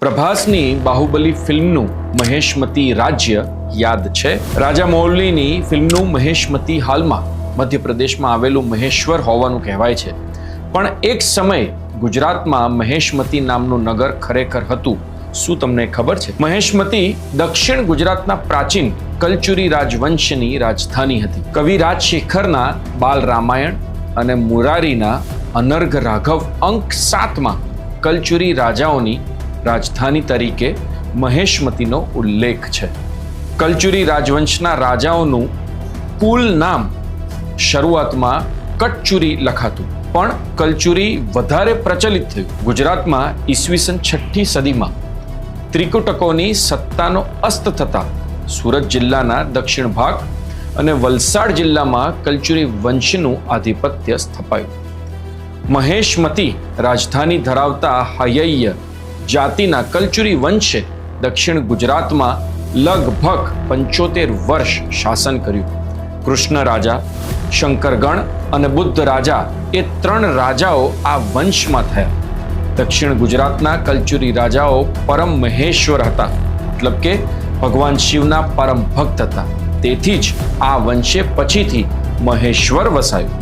પ્રભાસની બાહુબલી ફિલ્મનું મહેશમતી રાજ્ય યાદ છે? રાજા મૌલીની ફિલ્મનું મહેશમતી હાલમાં મધ્યપ્રદેશમાં આવેલું મહેશ્વર હોવાનું કહેવાય છે. પણ એક સમયે ગુજરાતમાં મહેશમતી નામનું નગર ખરેખર હતું. શું તમને ખબર છે? મહેશમતી દક્ષિણ ગુજરાતના પ્રાચીન કલચુરી રાજવંશની રાજધાની હતી. કવિ રાજશેખરના બાલ રામાયણ અને મુરારીના અનર્ઘ રાઘવ અંક 7માં કલચુરી રાજાઓની રાજધાની તરીકે મહેશમતીનો ઉલ્લેખ છે. કલચુરી રાજવંશના રાજાઓનું કુલ નામ શરૂઆતમાં કટચુરી લખાતું, પણ કલચુરી વધારે પ્રચલિત થયું. ગુજરાતમાં ઈસવીસન 6ઠી સદીમાં ત્રિકુટકોની સત્તાનો અસ્ત થતા સુરત જિલ્લાના દક્ષિણ ભાગ અને વલસાડ જિલ્લામાં કલચુરી વંશનું આધિપત્ય સ્થપાયું. મહેશમતી રાજધાની ધરાવતા હય્ય જાતિના કલચુરી વંશે દક્ષિણ ગુજરાતમાં લગભગ 75 વર્ષ શાસન કર્યું. કૃષ્ણ રાજા, શંકરગણ અને બુદ્ધ રાજા એ 3 રાજાઓ આ વંશમાં થયા. દક્ષિણ ગુજરાતના કલચુરી રાજાઓ પરમ મહેશ્વર હતા, મતલબ કે ભગવાન શિવના પરમ ભક્ત હતા. તેથી જ આ વંશે પછીથી મહેશ્વર વસાયું.